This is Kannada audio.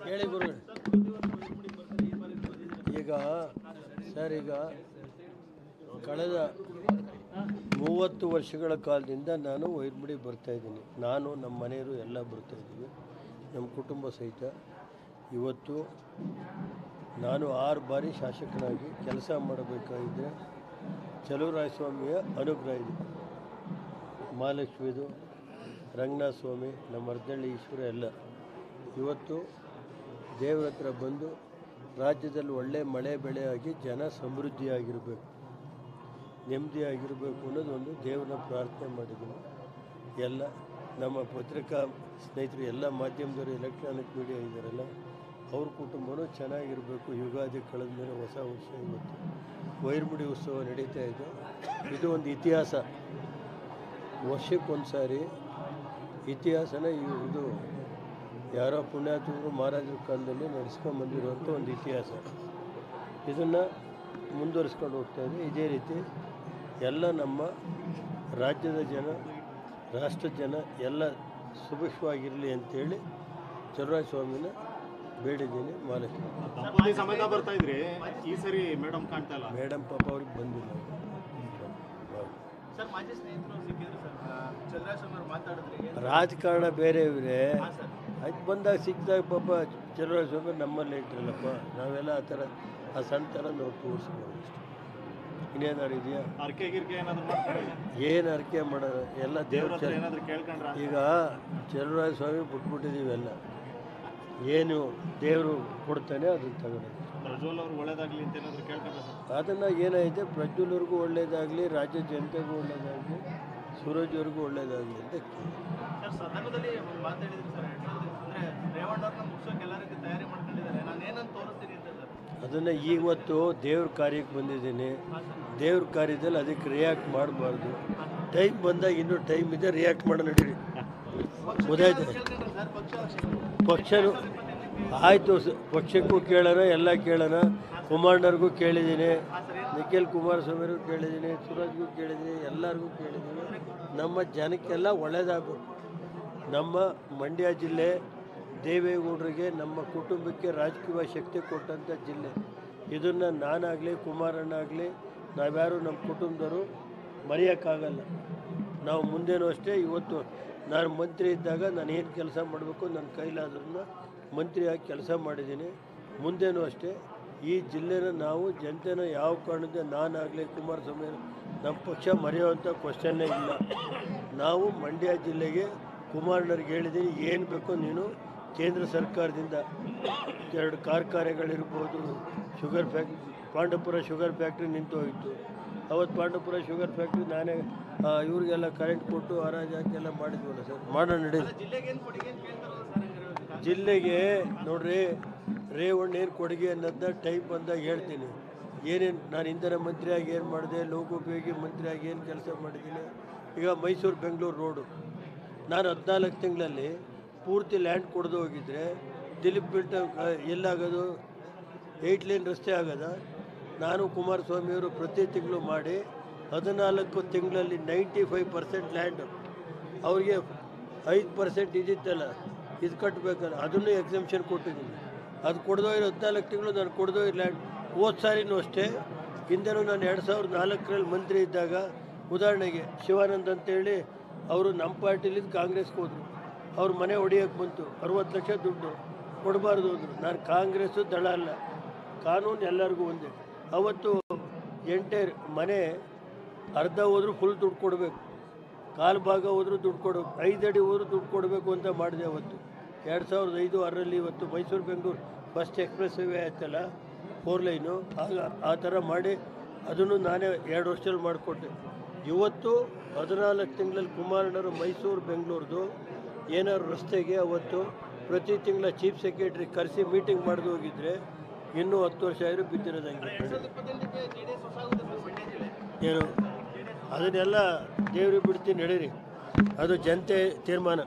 ಹೇಳಿ ಗುರು. ಈಗ ಸರ್, ಈಗ ಕಳೆದ 30 ವರ್ಷಗಳ ಕಾಲದಿಂದ ನಾನು ವೈರ್ಮುಡಿ ಬರ್ತಾಯಿದ್ದೀನಿ. ನಾನು, ನಮ್ಮ ಮನೆಯವರು ಎಲ್ಲ ಬರ್ತಾಯಿದ್ದೀವಿ, ನಮ್ಮ ಕುಟುಂಬ ಸಹಿತ. ಇವತ್ತು ನಾನು 6 ಬಾರಿ ಶಾಸಕನಾಗಿ ಕೆಲಸ ಮಾಡಬೇಕಾಗಿದ್ದರೆ ಚಲುವರಾಯಸ್ವಾಮಿಯ ಅನುಗ್ರಹ ಇದೆ. ಮಹಾಲಕ್ಷ್ಮಿದು, ರಂಗನಾಥ ಸ್ವಾಮಿ, ನಮ್ಮ ಅರ್ಧಳ್ಳಿ ಈಶ್ವರ ಎಲ್ಲ ಇವತ್ತು ದೇವರ ಹತ್ರ ಬಂದು ರಾಜ್ಯದಲ್ಲಿ ಒಳ್ಳೆ ಮಳೆ ಬೆಳೆ ಆಗಿ ಜನ ಸಮೃದ್ಧಿಯಾಗಿರಬೇಕು, ನೆಮ್ಮದಿಯಾಗಿರಬೇಕು ಅನ್ನೋದೊಂದು ದೇವರನ್ನ ಪ್ರಾರ್ಥನೆ ಮಾಡಿದ್ದೀನಿ. ಎಲ್ಲ ನಮ್ಮ ಪತ್ರಿಕಾ ಸ್ನೇಹಿತರು, ಎಲ್ಲ ಮಾಧ್ಯಮದವರು, ಎಲೆಕ್ಟ್ರಾನಿಕ್ ಮೀಡಿಯಾ ಇದ್ದಾರಲ್ಲ, ಅವ್ರ ಕುಟುಂಬನೂ ಚೆನ್ನಾಗಿರಬೇಕು. ಯುಗಾದಿ ಕಳೆದ ಮೇಲೆ ಹೊಸ ವರ್ಷ ಇವತ್ತು ವೈರ್ಮುಡಿ ಉತ್ಸವ ನಡೀತಾ ಇದೆ. ಇದು ಒಂದು ಇತಿಹಾಸ, ವರ್ಷಕ್ಕೊಂದು ಸಾರಿ ಇತಿಹಾಸನ ಇದು ಯಾರೋ ಪುಣ್ಯಾತ್ಮರು ಮಹಾರಾಜರ ಕಾಲದಲ್ಲಿ ನಡೆಸ್ಕೊಂಡ್ಬಂದಿರುವಂಥ ಒಂದು ಇತಿಹಾಸ. ಇದನ್ನು ಮುಂದುವರಿಸ್ಕೊಂಡು ಹೋಗ್ತಾಯಿದೆ. ಇದೇ ರೀತಿ ಎಲ್ಲ ನಮ್ಮ ರಾಜ್ಯದ ಜನ, ರಾಷ್ಟ್ರದ ಜನ ಎಲ್ಲ ಸುಭಿಕ್ಷವಾಗಿರಲಿ ಅಂತೇಳಿ ಚಲುವರಾಯಸ್ವಾಮಿನ ಬೇಡಿದ್ದೀನಿ. ಮಹಾಲಕ್ಷ್ಮಿ ಸಮೇತ ಬರ್ತಾ ಇದ್ರಿ, ಈ ಸರಿ ಮೇಡಮ್ ಕಾಣ್ತಾ ಇಲ್ಲ. ಮೇಡಮ್ ಪಾಪ ಅವ್ರಿಗೆ ಬಂದಿಲ್ಲ. ರಾಜಕಾರಣ ಬೇರೆ ಇವರೇ, ಅದು ಬಂದಾಗ ಸಿಕ್ಕಿದಾಗ ಪಾಪ ಚಲುವರಾಯಸ್ವಾಮಿ ನಮ್ಮಲ್ಲೇ ಇಟ್ಟಿರಲ್ಲಪ್ಪ. ನಾವೆಲ್ಲ ಆ ಥರ ಆ ಸಣ್ಣ ಥರ ನಾವು ತೋರಿಸ್ಬೋದು ಅಷ್ಟೇ. ಇನ್ನೇನಾರು ಇದೆಯಾ? ಏನು ಅರ್ಕೆ ಮಾಡೋದು? ಎಲ್ಲ ದೇವ್ರ ಈಗ ಚಲುವರಾಯಸ್ವಾಮಿ ಬಿಟ್ಬಿಟ್ಟಿದ್ದೀವಿ ಎಲ್ಲ. ಏನು ದೇವರು ಕೊಡ್ತಾನೆ ಅದನ್ನು ತಗೊಳ್ಳೋದು. ಪ್ರಜ್ವಲ್ ಅವ್ರು ಒಳ್ಳೇದಾಗಲಿ ಅಂತ ಏನಾದರೂ ಕೇಳ್ಕೊಂಡ್ರೆ ಅದನ್ನು ಏನೈತೆ, ಪ್ರಜ್ವಲ್ವರೆಗೂ ಒಳ್ಳೇದಾಗಲಿ, ರಾಜ್ಯ ಜನತೆಗೂ ಒಳ್ಳೇದಾಗಲಿ, ಸೂರಜ್ ಅವ್ರಿಗೂ ಒಳ್ಳೇದಾಗಲಿ ಅಂತ ಅದನ್ನು ಇವತ್ತು ದೇವ್ರ ಕಾರ್ಯಕ್ಕೆ ಬಂದಿದ್ದೀನಿ. ದೇವ್ರ ಕಾರ್ಯದಲ್ಲಿ ಅದಕ್ಕೆ ರಿಯಾಕ್ಟ್ ಮಾಡಬಾರ್ದು. ಟೈಮ್ ಬಂದಾಗ ಇನ್ನೂ ಟೈಮ್ ಇದೆ, ರಿಯಾಕ್ಟ್ ಮಾಡೋ ನಡೀರಿ. ಗೊತ್ತಾಯ್ತು? ಪಕ್ಷನೂ ಆಯಿತು, ಪಕ್ಷಕ್ಕೂ ಕೇಳೋಣ, ಎಲ್ಲ ಕೇಳೋಣ. ಕುಮಾರಣ್ಣವ್ರಿಗೂ ಕೇಳಿದ್ದೀನಿ, ನಿಖಿಲ್ ಕುಮಾರಸ್ವಾಮಿಗೂ ಕೇಳಿದ್ದೀನಿ, ಸೂರಜ್ಗೂ ಕೇಳಿದ್ದೀನಿ, ಎಲ್ಲರಿಗೂ ಕೇಳಿದ್ದೀನಿ. ನಮ್ಮ ಜನಕ್ಕೆಲ್ಲ ಒಳ್ಳೆಯದಾಗಬೇಕು. ನಮ್ಮ ಮಂಡ್ಯ ಜಿಲ್ಲೆ ದೇವೇಗೌಡರಿಗೆ, ನಮ್ಮ ಕುಟುಂಬಕ್ಕೆ ರಾಜಕೀಯ ಶಕ್ತಿ ಕೊಟ್ಟಂಥ ಜಿಲ್ಲೆ. ಇದನ್ನು ನಾನಾಗಲಿ, ಕುಮಾರಣ್ಣ ಆಗಲಿ, ನಾವ್ಯಾರು ನಮ್ಮ ಕುಟುಂಬದವರು ಮರೆಯೋಕ್ಕಾಗಲ್ಲ. ನಾವು ಮುಂದೇನೂ ಅಷ್ಟೇ. ಇವತ್ತು ನಾನು ಮಂತ್ರಿ ಇದ್ದಾಗ ನಾನು ಏನು ಕೆಲಸ ಮಾಡಬೇಕು ನನ್ನ ಕೈಲಾದ್ರೂ ಮಂತ್ರಿಯಾಗಿ ಕೆಲಸ ಮಾಡಿದ್ದೀನಿ. ಮುಂದೇನೂ ಅಷ್ಟೇ. ಈ ಜಿಲ್ಲೆನ ನಾವು ಜನತೆನ ಯಾವ ಕಾರಣದಿಂದ ನಾನಾಗಲಿ, ಕುಮಾರಸ್ವಾಮಿ, ನಮ್ಮ ಪಕ್ಷ ಮರೆಯುವಂಥ ಕ್ವಶನ್ನೇ ಇಲ್ಲ. ನಾವು ಮಂಡ್ಯ ಜಿಲ್ಲೆಗೆ ಕುಮಾರಣ್ಣವ್ರಿಗೆ ಹೇಳಿದ್ದೀನಿ, ಏನು ಬೇಕೋ ನೀನು ಕೇಂದ್ರ ಸರ್ಕಾರದಿಂದ 2 ಕಾರ್ಖಾನೆಗಳಿರ್ಬೋದು, sugar factory, Pandavapura sugar factory ನಿಂತು ಹೋಗಿತ್ತು. ಅವತ್ತು ಪಾಂಡವಪುರ ಶುಗರ್ ಫ್ಯಾಕ್ಟ್ರಿ ನಾನೇ ಇವ್ರಿಗೆಲ್ಲ ಕರೆಂಟ್ ಕೊಟ್ಟು ಹರಾಜು ಹಾಕಿ ಎಲ್ಲ ಮಾಡಿದ್ವಲ್ಲ ಸರ್. ಮಾಡೋಣ ನಡೀಲಿ. ಜಿಲ್ಲೆಗೆ ನೋಡ್ರಿ, ರೇವಣ್ಣ ಏನು ಕೊಡುಗೆ ಅನ್ನೋದನ್ನ ಟೈಮ್ ಬಂದಾಗ ಹೇಳ್ತೀನಿ. ಏನೇನು ನಾನು ಇಂಧನ ಮಂತ್ರಿಯಾಗಿ ಏನು ಮಾಡಿದೆ, ಲೋಕೋಪಯೋಗಿ ಮಂತ್ರಿಯಾಗಿ ಏನು ಕೆಲಸ ಮಾಡಿದ್ದೀನಿ. ಈಗ ಮೈಸೂರು ಬೆಂಗಳೂರು ರೋಡು ನಾನು 14 ತಿಂಗಳಲ್ಲಿ ಪೂರ್ತಿ ಲ್ಯಾಂಡ್ ಕೊಡದು ಹೋಗಿದ್ರೆ ದಿಲೀಪ್ ಬಿಲ್ಟ ಎಲ್ಲಾಗೋದು? 8 ಲೇನ್ ರಸ್ತೆ ಆಗೋದ? ನಾನು ಕುಮಾರಸ್ವಾಮಿಯವರು ಪ್ರತಿ ತಿಂಗಳು ಮಾಡಿ 14 ತಿಂಗಳಲ್ಲಿ 95% ಲ್ಯಾಂಡು ಅವ್ರಿಗೆ 5% ಇದಿತ್ತಲ್ಲ, ಇದು ಕಟ್ಟಬೇಕಲ್ಲ, ಅದನ್ನು ಎಕ್ಸೆಂಪ್ಷನ್ ಕೊಟ್ಟಿದ್ದೀನಿ. ಅದು ಕೊಡ್ದೋಗಿರೋ 14 ತಿಂಗಳು ನಾನು ಕೊಡ್ದೋಗಿ ಲ್ಯಾಂಡ್. ಹೋದ ಸಾರಿನೂ ಅಷ್ಟೇ, ಹಿಂದೆನೂ ನಾನು 2004ರಲ್ಲಿ ಮಂತ್ರಿ ಇದ್ದಾಗ, ಉದಾಹರಣೆಗೆ ಶಿವಾನಂದ್ ಅಂತೇಳಿ ಅವರು ನಮ್ಮ ಪಾರ್ಟಿಲಿದ್ದು ಕಾಂಗ್ರೆಸ್ಗೆ ಹೋದರು. ಅವ್ರ ಮನೆ ಹೊಡಿಯೋಕ್ಕೆ ಬಂತು, 60 ಲಕ್ಷ ದುಡ್ಡು ಕೊಡಬಾರ್ದು ಅಂದರು. ನಾನು ಕಾಂಗ್ರೆಸ್ಸು ದಳ ಅಲ್ಲ, ಕಾನೂನು ಎಲ್ಲರಿಗೂ ಒಂದೇ. ಅವತ್ತು ಎಂಟೈರ್ ಮನೆ ಅರ್ಧ ಹೋದರೂ ಫುಲ್ ದುಡ್ಡು ಕೊಡಬೇಕು, ಕಾಲು ಭಾಗ ಹೋದರೂ ದುಡ್ಡು ಕೊಡಬೇಕು, 5 ಅಡಿ ಹೋದರೂ ದುಡ್ಡು ಕೊಡಬೇಕು ಅಂತ ಮಾಡಿದೆ ಅವತ್ತು. 2005-6ರಲ್ಲಿ ಇವತ್ತು Mysuru Bengaluru first express way ಆಯ್ತಲ್ಲ, 4 ಲೈನು, ಆಗ ಆ ಥರ ಮಾಡಿ ಅದನ್ನು ನಾನೇ 2 ವರ್ಷದಲ್ಲಿ ಮಾಡಿಕೊಟ್ಟೆ. ಇವತ್ತು 14 ತಿಂಗಳಲ್ಲಿ ಕುಮಾರಣ್ಣವರು ಮೈಸೂರು ಬೆಂಗಳೂರದು ಏನಾದ್ರು ರಸ್ತೆಗೆ ಅವತ್ತು ಪ್ರತಿ ತಿಂಗಳ ಚೀಫ್ ಸೆಕ್ರೆಟ್ರಿ ಕರೆಸಿ ಮೀಟಿಂಗ್ ಮಾಡಿದು ಹೋಗಿದ್ರೆ ಇನ್ನೂ 10 ವರ್ಷ ಆದರೂ ಬಿದ್ದಿರೋದಂಗೆ. ಏನು ಅದನ್ನೆಲ್ಲ ದೇವ್ರಿಗೆ ಬಿಡ್ತೀನಿ, ನಡೀರಿ, ಅದು ಜನತೆ ತೀರ್ಮಾನ.